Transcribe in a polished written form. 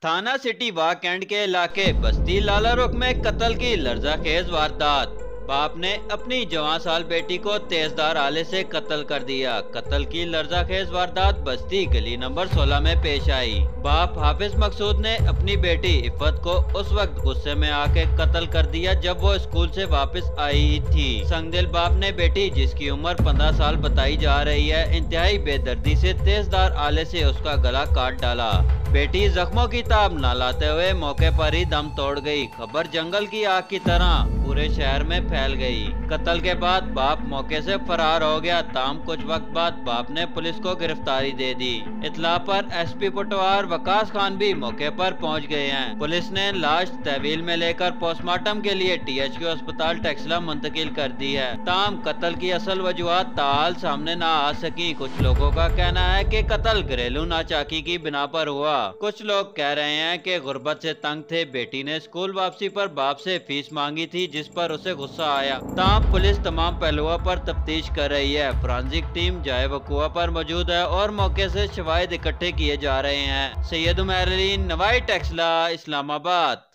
थाना city walk and के इलाके बस्ती लालारुख में कत्ल की लर्जाखेज वारदात। बाप ने अपनी जवान साल बेटी को तेजधार आले से कत्ल कर दिया। कत्ल की लर्जाखेज वारदात बस्ती गली नंबर 16 में पेश आई। बाप हाफिज मकसूद ने अपनी बेटी इफ़त को उस वक्त गुस्से में आके कत्ल कर दिया जब वो स्कूल से वापस आई थी। संगदिल बाप ने बेटी, जिसकी उम्र 15 साल बताई जा रही है, इंतहाई बेदर्दी से तेजधार आले से उसका गला काट डाला। बेटी जख्मों की ताब न लाते हुए मौके पर ही दम तोड़ गई। खबर जंगल की आग की तरह पूरे शहर में फैल गई। कत्ल के बाद बाप मौके से फरार हो गया। ताम कुछ वक्त बाद बाप ने पुलिस को गिरफ्तारी दे दी। इतला पर एसपी पटवार वकास खान भी मौके पर पहुंच गए हैं। पुलिस ने लाश तहवील में लेकर पोस्टमार्टम के लिए टीएचक्यू अस्पताल टेक्सला मुंतकिल कर दी है। ताम कत्ल की असल वजूहत ताल सामने न आ सकी। कुछ लोगों का कहना है कि कत्ल घरेलू नाचाकी की बिना पर हुआ। कुछ लोग कह रहे हैं कि गुर्बत से तंग थे। बेटी ने स्कूल वापसी पर बाप से फीस मांगी थी, जिस पर उसे गुस्सा आया। ताम पुलिस तमाम पहलुओं पर तफ्तीश कर रही है। फोरेंसिक टीम जाए वकुआ पर मौजूद है और मौके से शवाहिद इकट्ठे किए जा रहे हैं। सैयद उमर अली, नवाई टेक्सला, इस्लामाबाद।